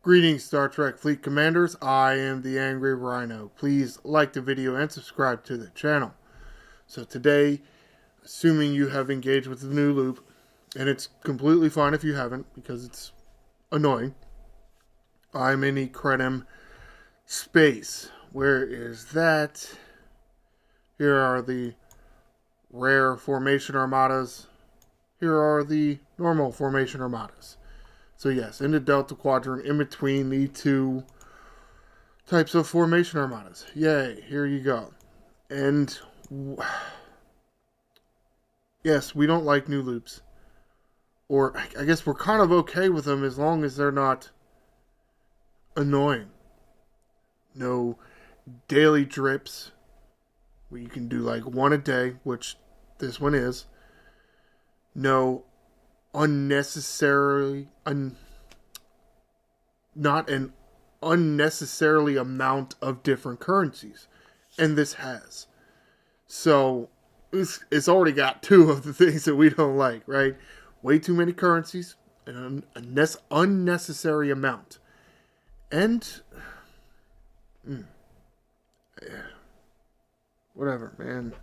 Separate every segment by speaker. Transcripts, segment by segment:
Speaker 1: Greetings, Star Trek Fleet Commanders. I am the Angry Rhino. Please like the video and subscribe to the channel. So today, assuming you have engaged with the new loop, and it's completely fine if you haven't, because it's annoying, I'm in the Krenim space. Where is that? Here are the rare formation armadas. Here are the normal formation armadas. So yes, in the Delta Quadrant, in between the two types of formation armadas. Yay, here you go. And yes, we don't like new loops. Or I guess we're kind of okay with them as long as they're not annoying. No daily drips where you can do like one a day, which this one is. No not an unnecessarily amount of different currencies, and this has. So it's already got two of the things that we don't like, right? Way too many currencies, an unnecessary amount, and whatever, man.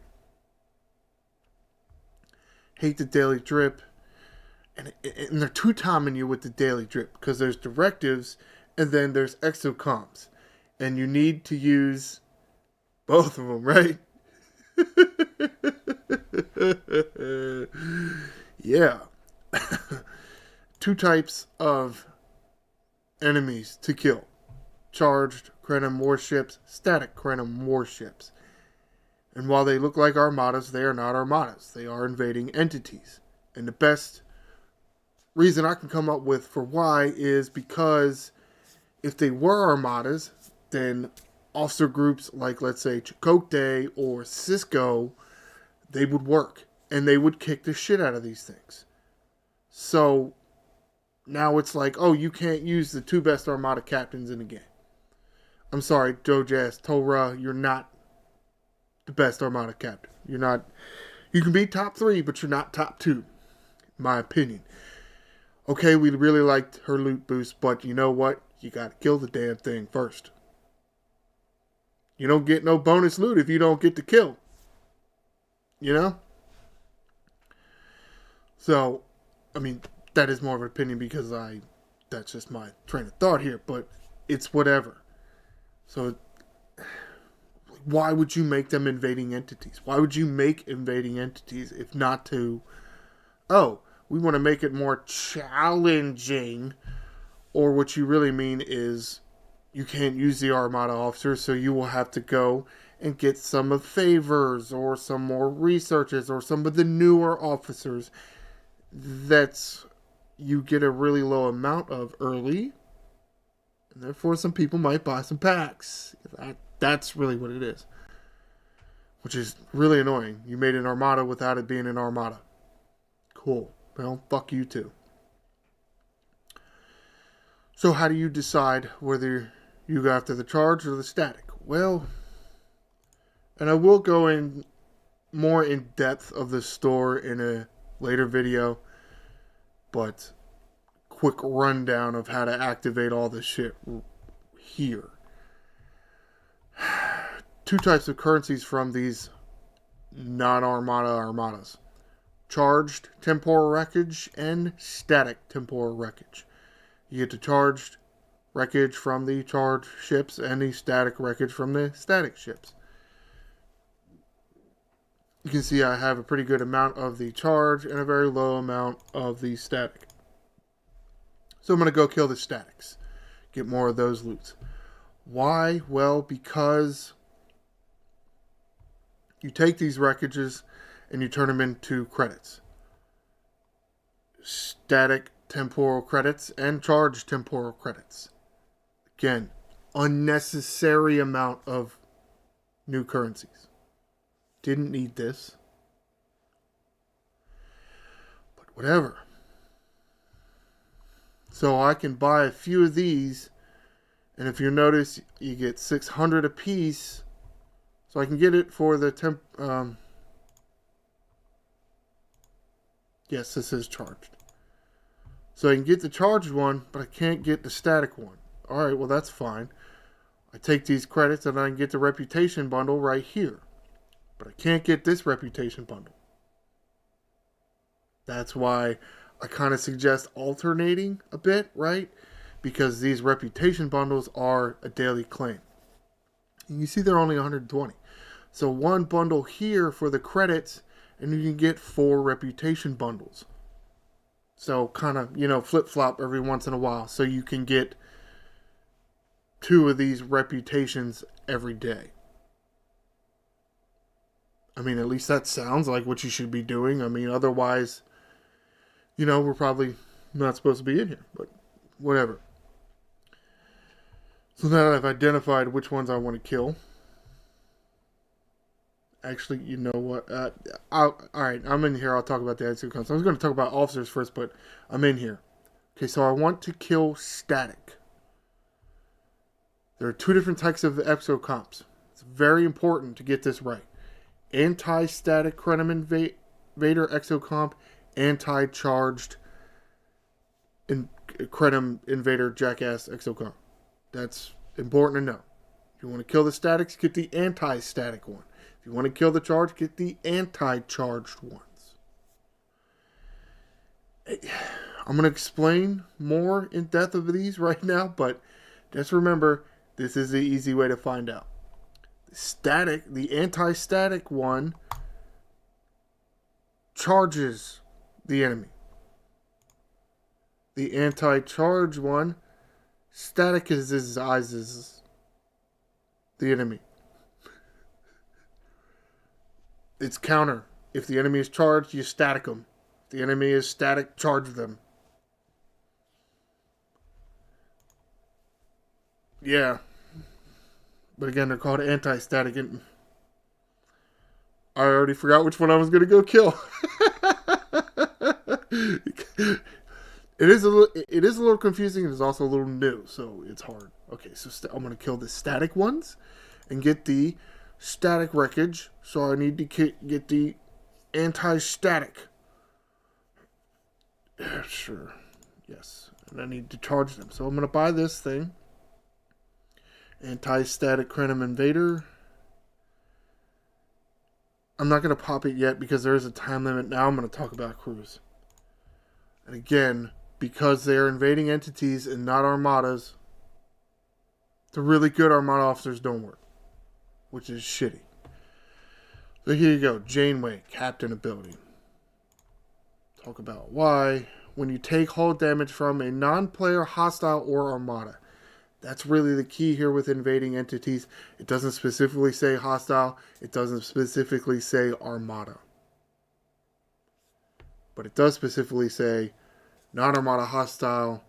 Speaker 1: Hate the daily drip. And they're two-timing you with the daily drip because there's directives and then there's exocomps. And you need to use both of them, right? Yeah. Two types of enemies to kill. Charged Krenim warships, static Krenim warships. And while they look like armadas, they are not armadas. They are invading entities. And the best reason I can come up with for why is because if they were armadas, then officer groups like, let's say, Chakotay or Cisco, they would work and they would kick the shit out of these things. So now it's like, oh, you can't use the two best armada captains in the game. I'm sorry, Joe Jazz, Torah, you're not the best armada captain. You're not. You can be top 3, but you're not top 2, in my opinion. Okay, we really liked her loot boost, but you know what? You gotta kill the damn thing first. You don't get no bonus loot if you don't get to kill. You know? So, I mean, that is more of an opinion because that's just my train of thought here, but it's whatever. So, why would you make them invading entities? Why would you make invading entities if not to, oh, we want to make it more challenging, or what you really mean is you can't use the Armada officers, so you will have to go and get some of favors or some more researches or some of the newer officers that you get a really low amount of early, and therefore some people might buy some packs. That's really what it is, which is really annoying. You made an Armada without it being an Armada. Cool. Well, fuck you too. So how do you decide whether you go after the charge or the static? Well, and I will go in more in depth of the store in a later video, but quick rundown of how to activate all this shit here. Two types of currencies from these non-armada armadas. Charged temporal wreckage and static temporal wreckage. You get the charged wreckage from the charged ships and the static wreckage from the static ships. You can see I have a pretty good amount of the charge and a very low amount of the static. So I'm going to go kill the statics. Get more of those loots. Why? Well, because you take these wreckages and you turn them into credits. Static temporal credits and charged temporal credits. Again, unnecessary amount of new currencies. Didn't need this. But whatever. So I can buy a few of these, and if you notice, you get 600 a piece. So I can get it for the yes, this is charged. So I can get the charged one, but I can't get the static one. Alright, well that's fine. I take these credits and I can get the reputation bundle right here. But I can't get this reputation bundle. That's why I kind of suggest alternating a bit, right? Because these reputation bundles are a daily claim. And you see they're only 120. So one bundle here for the credits, and you can get 4 reputation bundles. So kind of, flip-flop every once in a while. So you can get 2 of these reputations every day. I mean, at least that sounds like what you should be doing. I mean, otherwise, we're probably not supposed to be in here. But whatever. So now that I've identified which ones I want to kill. Actually, you know what? Alright, I'm in here. I'll talk about the exocomps. I was going to talk about officers first, but I'm in here. Okay, so I want to kill static. There are 2 different types of exocomps. It's very important to get this right. Anti-static Krenim invader exocomp, anti-charged Krenim invader jackass exocomp. That's important to know. If you want to kill the statics, get the anti-static one. If you want to kill the charge, get the anti-charged ones. I'm going to explain more in depth of these right now, but just remember, this is the easy way to find out. The anti-static one charges the enemy. The anti-charge one staticizes the enemy. It's counter. If the enemy is charged, you static them. If the enemy is static, charge them. Yeah. But again, they're called anti-static. And I already forgot which one I was going to go kill. It is a little confusing. It's also a little new, so it's hard. Okay, so I'm going to kill the static ones and get the static wreckage. So I need to get the anti-static. Yeah, sure. Yes. And I need to charge them. So I'm going to buy this thing. Anti-static Krenim invader. I'm not going to pop it yet because there is a time limit. Now I'm going to talk about crews. And again, because they are invading entities and not armadas, the really good armada officers don't work, which is shitty. So here you go. Janeway, captain ability. Talk about why. When you take hull damage from a non-player, hostile, or armada. That's really the key here with invading entities. It doesn't specifically say hostile. It doesn't specifically say armada. But it does specifically say non-armada hostile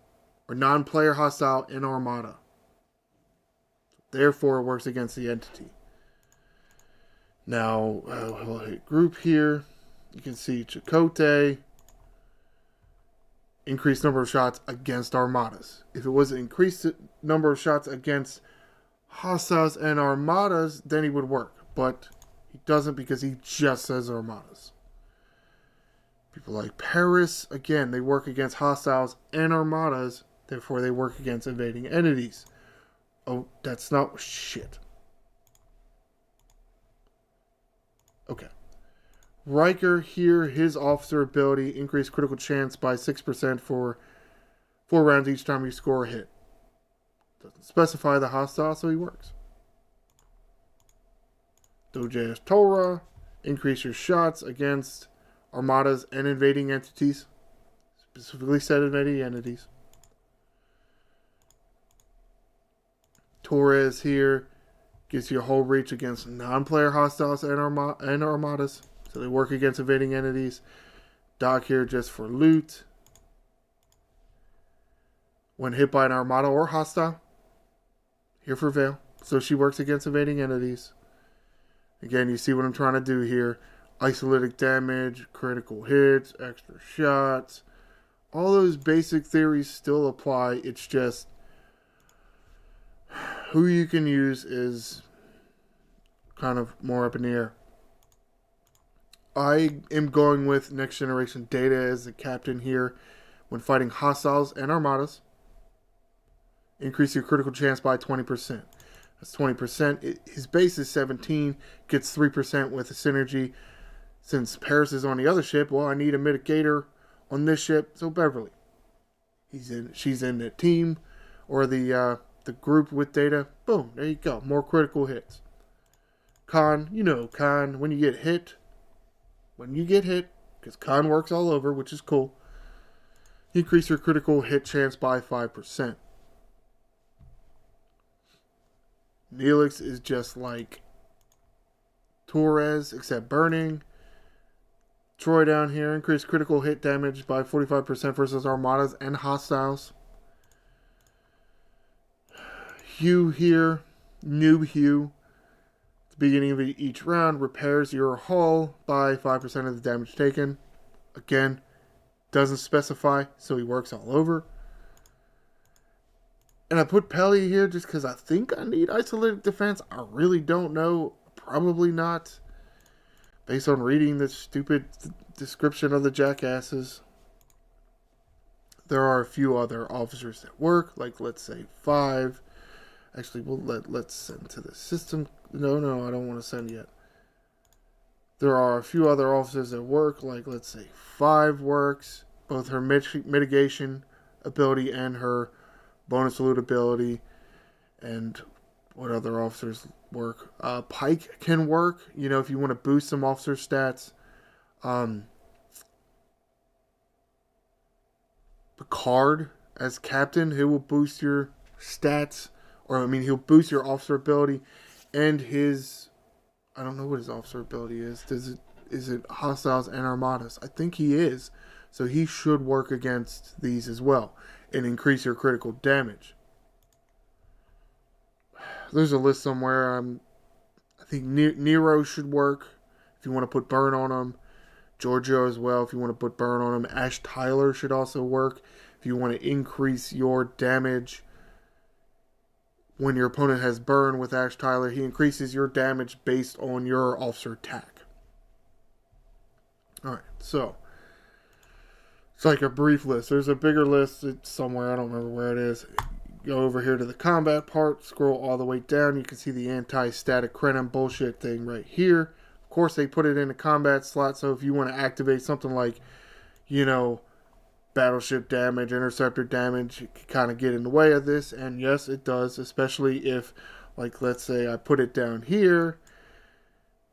Speaker 1: or non-player hostile and armada. Therefore, it works against the entity. Now, we'll hit group here. You can see Chakotay. Increased number of shots against armadas. If it was an increased number of shots against hostiles and armadas, then he would work. But he doesn't because he just says armadas. People like Paris, again, they work against hostiles and armadas. Therefore, they work against invading entities. Oh, that's not shit. Okay. Riker here, his officer ability, increased critical chance by 6% for 4 rounds each time you score a hit. Doesn't specify the hostile, so he works. Dojas Torah, increase your shots against armadas and invading entities. Specifically said invading entities. Torres here gives you a whole reach against non-player hostiles and armadas. So they work against invading entities. Doc here just for loot. When hit by an armada or hostile. Here for Vale. So she works against invading entities. Again, you see what I'm trying to do here. Isolated damage, critical hits, extra shots. All those basic theories still apply. It's just who you can use is kind of more up in the air. I am going with Next Generation Data as the captain here when fighting hostiles and armadas. Increase your critical chance by 20%. That's 20%. His base is 17, gets 3% with a synergy. Since Paris is on the other ship, well, I need a mitigator on this ship. So Beverly, she's in the team or the group with Data. Boom, there you go. More critical hits. Khan, when you get hit, because Khan works all over, which is cool. Increase your critical hit chance by 5%. Neelix is just like Torres, except burning. Troy down here, increase critical hit damage by 45% versus armadas and hostiles. Hugh here, Noob Hugh, at the beginning of each round, repairs your hull by 5% of the damage taken. Again, doesn't specify, so he works all over. And I put Pelly here just because I think I need isolated defense. I really don't know. Probably not. Based on reading the stupid description of the jackasses. There are a few other officers that work, like let's say 5. Actually, let's send to the system. No, I don't want to send yet. There are a few other officers that work, like let's say 5 works. Both her mitigation ability and her bonus salute ability. And what other officers work? Pike can work, if you want to boost some officer stats. Picard as captain, he will boost your stats, he'll boost your officer ability and his, I don't know what his officer ability is. Is it hostiles and armadas? I think he is. So he should work against these as well and increase your critical damage. There's a list somewhere. I think Nero should work if you want to put burn on him. Giorgio as well if you want to put burn on him. Ash Tyler should also work if you want to increase your damage. When your opponent has burn with Ash Tyler, he increases your damage based on your officer attack. Alright, so it's like a brief list. There's a bigger list. It's somewhere. I don't remember where it is. Go over here to the combat part. Scroll all the way down. You can see the anti-static Krenim bullshit thing right here. Of course, they put it in the combat slot. So if you want to activate something like, battleship damage, interceptor damage, it can kind of get in the way of this. And yes, it does. Especially if, like, let's say I put it down here.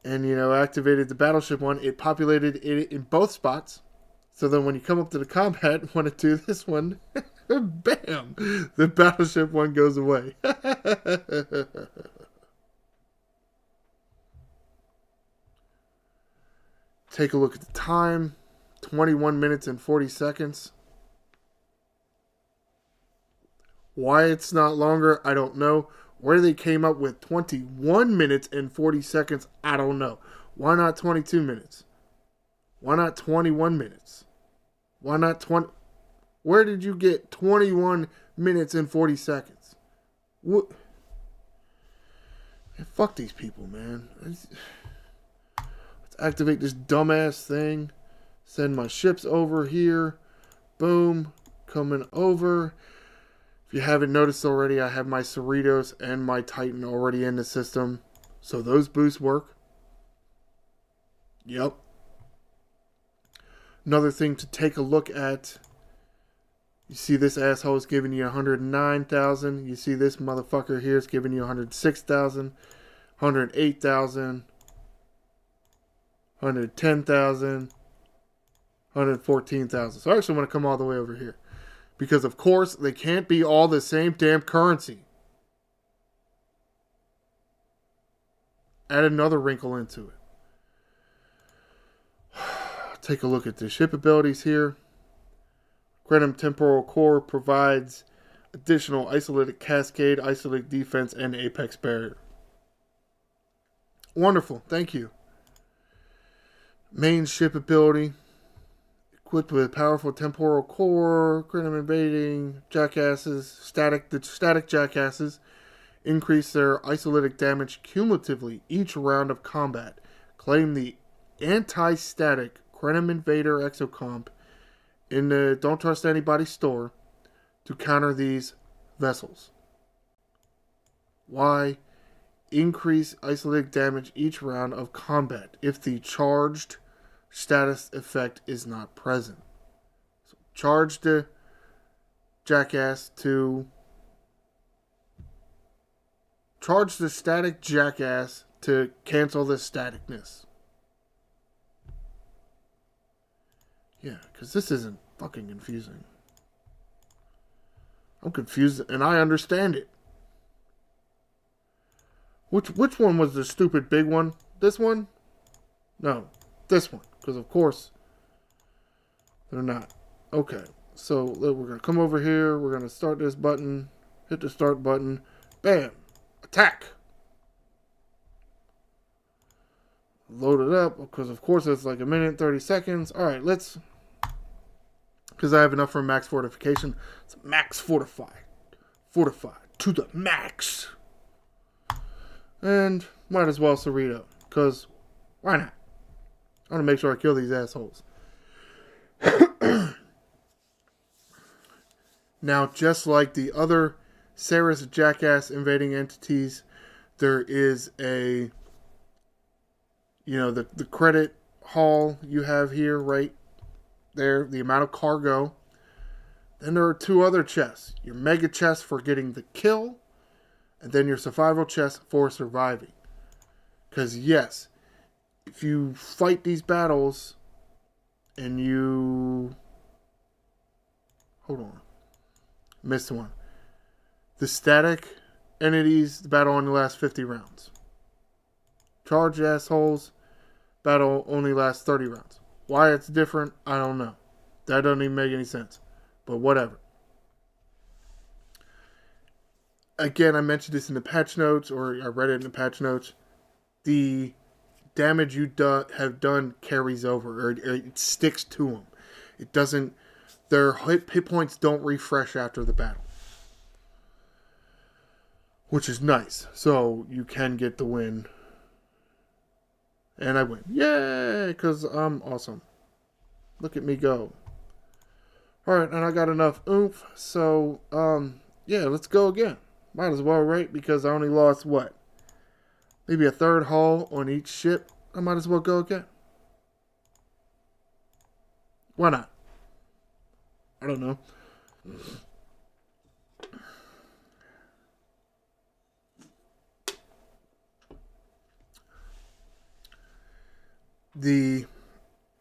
Speaker 1: And, activated the battleship one. It populated it in both spots. So then when you come up to the combat and want to do this one, bam, the battleship one goes away. Take a look at the time. 21 minutes and 40 seconds. Why it's not longer, I don't know. Where they came up with 21 minutes and 40 seconds, I don't know. Why not 22 minutes? Why not 21 minutes? Why not 20? Where did you get 21 minutes and 40 seconds? What? Man, fuck these people, man. Let's activate this dumbass thing. Send my ships over here. Boom. Coming over. If you haven't noticed already, I have my Cerritos and my Titan already in the system. So those boosts work. Yep. Another thing to take a look at. You see this asshole is giving you 109,000. You see this motherfucker here is giving you 106,000, 108,000, 110,000, 114,000. So I actually want to come all the way over here. Because of course they can't be all the same damn currency. Add another wrinkle into it. Take a look at the ship abilities here. Krenim Temporal Core provides additional isolated cascade, isolated defense, and apex barrier. Wonderful, thank you. Main ship ability. Equipped with powerful temporal core, Krenim invading, jackasses, the static jackasses increase their isolated damage cumulatively each round of combat. Claim the anti-static Krenim Invader exocomp in the Don't Trust Anybody store to counter these vessels. Why? Increase isolated damage each round of combat if the charged status effect is not present. So charge the jackass to... Charge the static jackass to cancel the staticness. Yeah, because this isn't fucking confusing. I'm confused, and I understand it. Which one was the stupid big one? This one? No, this one. Because of course, they're not. Okay, so we're going to come over here. We're going to start this button. Hit the start button. Bam. Attack. Load it up, because of course it's like a minute and 30 seconds. Alright, let's... Because I have enough for max fortification. It's max fortify. Fortify to the max. And might as well Cerrito. Because why not? I want to make sure I kill these assholes. Now, just like the other Sarah's Jackass invading entities, there is a... You know, the credit haul you have here, right there, the amount of cargo. Then there are two other chests. Your mega chest for getting the kill, and then your survival chest for surviving. Because yes, if you fight these battles, and you... Hold on. Missed one. The static entities, the battle only lasts 50 rounds. Charged assholes, battle only lasts 30 rounds. Why it's different, I don't know. That doesn't even make any sense. But whatever. Again, I mentioned this in the patch notes, or I read it in the patch notes. The damage you have done carries over, or it sticks to them. It doesn't... Their hit points don't refresh after the battle. Which is nice. So you can get the win. And I win. Yay! Because I'm awesome. Look at me go. Alright, and I got enough oomph. So, yeah, let's go again. Might as well, right? Because I only lost, what? Maybe a third hull on each ship. I might as well go again. Why not? I don't know.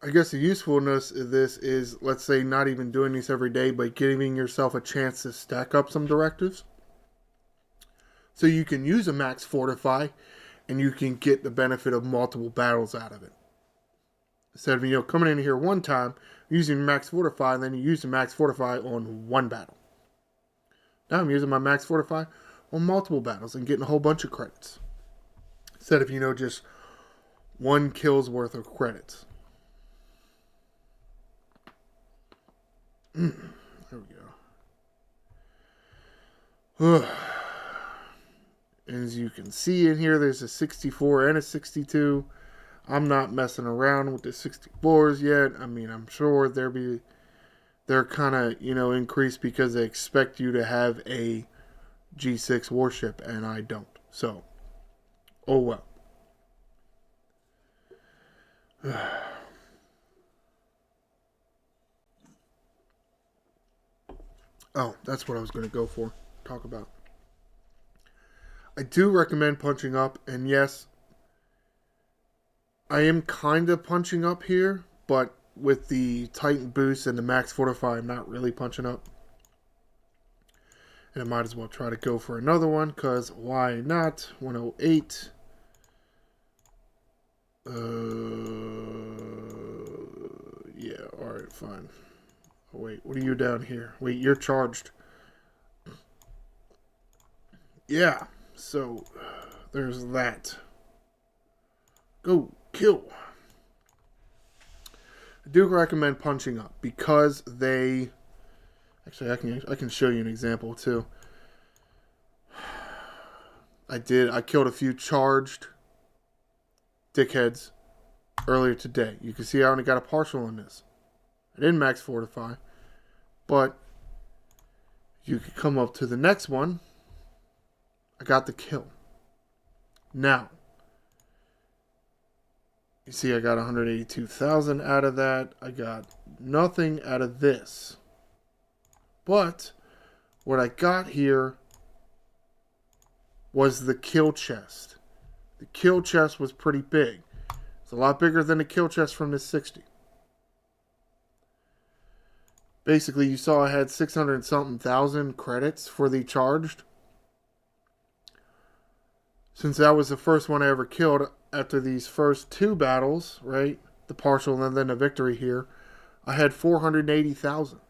Speaker 1: I guess the usefulness of this is, let's say, not even doing these every day, but giving yourself a chance to stack up some directives. So you can use a max fortify, and you can get the benefit of multiple battles out of it. Instead of, coming in here one time, using max fortify, and then you use the max fortify on one battle. Now I'm using my max fortify on multiple battles and getting a whole bunch of credits. Instead of, just one kill's worth of credits. There we go. As you can see in here, there's a 64 and a 62. I'm not messing around with the 64s yet. I mean, I'm sure they're kind of, increased because they expect you to have a G6 warship, and I don't. So, oh well. Oh, that's what I was going to talk about. I do recommend punching up, and yes, I am kind of punching up here, but with the Titan boost and the max fortify, I'm not really punching up. And I might as well try to go for another one, because why not? 108. Yeah, alright, fine. Oh, wait, what are you down here? Wait, you're charged. Yeah, so there's that. Go, kill. I do recommend punching up because they... Actually, I can show you an example too. I killed a few charged dickheads earlier today. You can see I only got a partial on this. I didn't max fortify, but you could come up to the next one. I got the kill. Now, you see I got 182,000 out of that. I got nothing out of this. But what I got here was the kill chest. The kill chest was pretty big. It's a lot bigger than the kill chest from the 60. Basically, you saw I had 600 something thousand credits for the charged. Since that was the first one I ever killed after these first two battles, right? The partial and then the victory here, I had 480,000.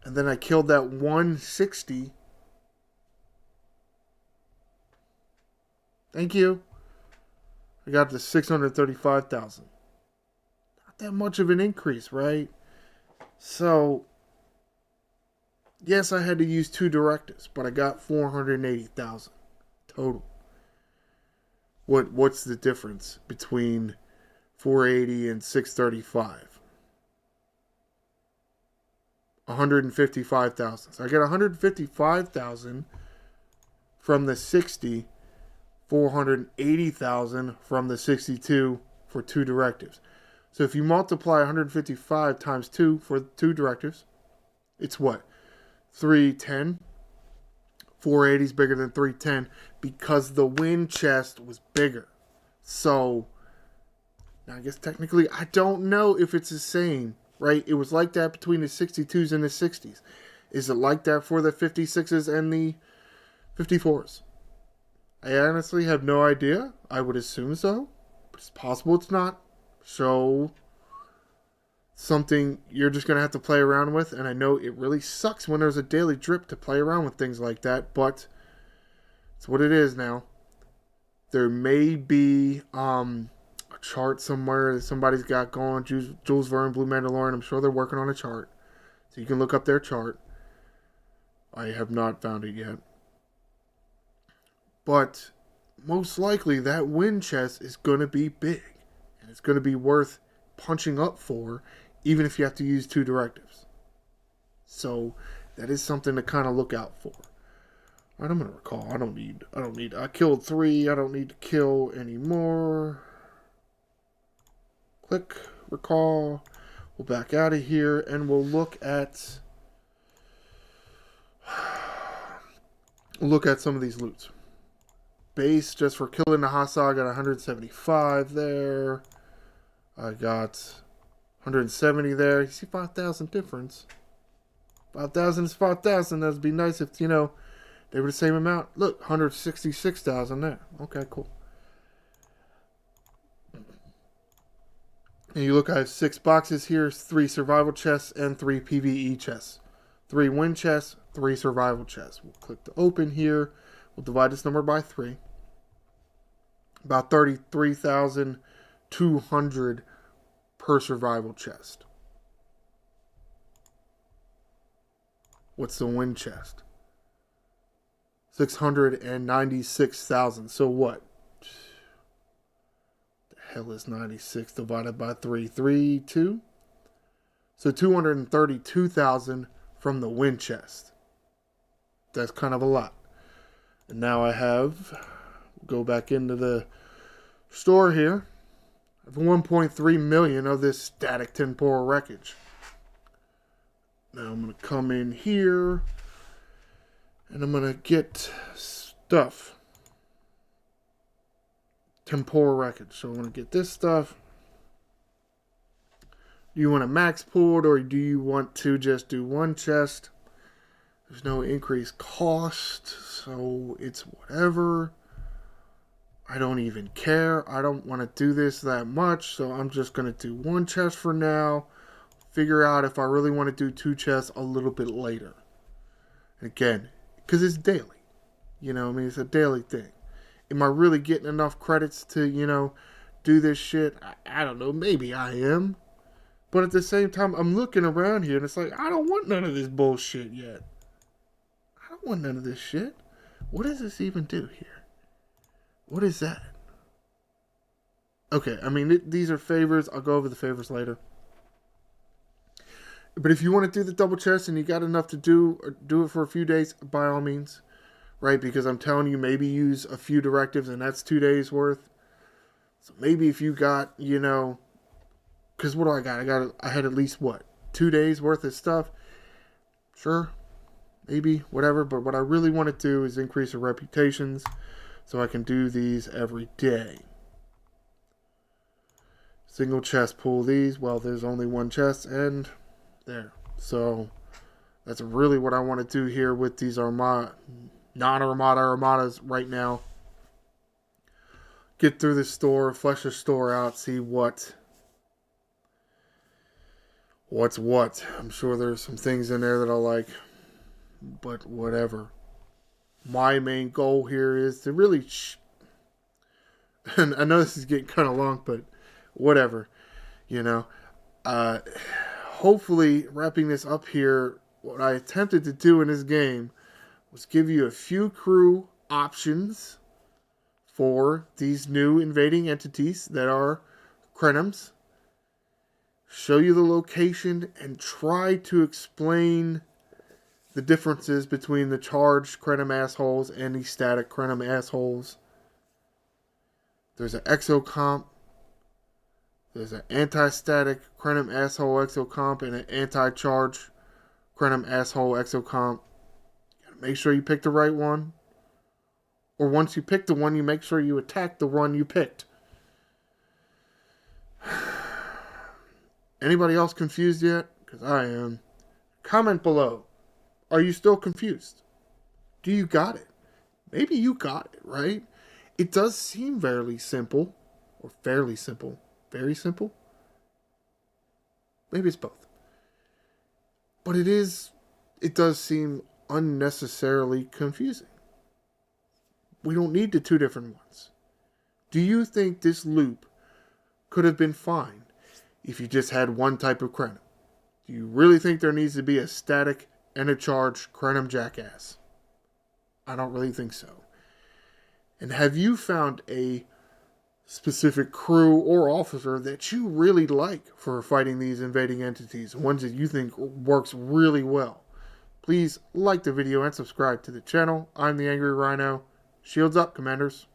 Speaker 1: And then I killed that 160. Thank you. I got to 635,000. Not that much of an increase, right? So, yes, I had to use 2 directives, but I got 480,000 total. What's the difference between 480 and 635? 155,000. So I got 155,000 from the 60, 480,000 from the 62 for 2 directives. So if you multiply 155 times 2 for 2 directives, it's what? 310. 480 is bigger than 310 because the win chest was bigger. So, now I guess technically, I don't know if it's the same, right? It was like that between the 62s and the 60s. Is it like that for the 56s and the 54s? I honestly have no idea. I would assume so, but it's possible it's not. So, something you're just going to have to play around with. And I know it really sucks when there's a daily drip to play around with things like that, but it's what it is now. There may be a chart somewhere that somebody's got going. Jules Verne, Blue Mandalorian, I'm sure they're working on a chart. So you can look up their chart. I have not found it yet. But most likely that win chest is going to be big. And it's going to be worth punching up for, even if you have to use 2 directives. So that is something to kind of look out for. All right, I'm going to recall. I killed 3. I don't need to kill anymore. Click, recall. We'll back out of here and we'll look at some of these loots. Base, just for killing the Hassa, I got 175 there. I got 170 there. You see 5,000 difference. 5,000 is 5,000. That'd be nice if, they were the same amount. Look, 166,000 there. Okay, cool. And you look, I have 6 boxes here. 3 survival chests and 3 PvE chests. 3 win chests, 3 survival chests. We'll click to open here. We'll divide this number by 3. About 33,200 per survival chest. What's the win chest? 696,000. So what? The hell is 96 divided by 3? 2? So 232,000 from the win chest. That's kind of a lot. And now I have, go back into the store here. I have 1.3 million of this static temporal wreckage. Now I'm going to come in here and I'm going to get stuff. Temporal wreckage. So I'm going to get this stuff. Do you want a max pulled or do you want to just do 1 chest? There's no increased cost, so it's whatever. I don't even care. I don't want to do this that much, so I'm just going to do 1 chest for now. Figure out if I really want to do 2 chests a little bit later. Again, because it's daily. It's a daily thing. Am I really getting enough credits to, do this shit? I don't know. Maybe I am. But at the same time, I'm looking around here and it's like, I don't want none of this bullshit yet. I don't want none of this shit. What does this even do here? What is that? Okay, these are favors. I'll go over the favors later. But if you want to do the double chest and you got enough to do it for a few days, by all means, right? Because I'm telling you, maybe use a few directives and that's 2 days worth. So maybe if you got, because what do I got? I had at least 2 days worth of stuff. Sure, maybe, whatever. But what I really want to do is increase the reputations so I can do these every day. Single chest pull these. Well, there's only one chest and there. So that's really what I want to do here with these non-armadas right now. Get through the store, flesh the store out, see what's what. I'm sure there's some things in there that I like, but whatever. My main goal here is to really, and I know this is getting kind of long, but whatever, hopefully wrapping this up here, what I attempted to do in this game was give you a few crew options for these new invading entities that are Krenims. Show you the location and try to explain the differences between the charged Krenim assholes and the static Krenim assholes. There's an exocomp. There's an anti-static Krenim asshole exocomp and an anti-charged Krenim asshole exocomp. You gotta make sure you pick the right one. Or once you pick the one, you make sure you attack the one you picked. Anybody else confused yet? Because I am. Comment below. Are you still confused? Do you got it? Maybe you got it, right? It does seem fairly simple. Or fairly simple. Very simple? Maybe it's both. But it does seem unnecessarily confusing. We don't need the two different ones. Do you think this loop could have been fine if you just had one type of Krenim? Do you really think there needs to be a static and a charged Krenim jackass? I don't really think so. And have you found a specific crew or officer that you really like for fighting these invading entities? Ones that you think works really well? Please like the video and subscribe to the channel. I'm the Angry Rhino. Shields up, Commanders.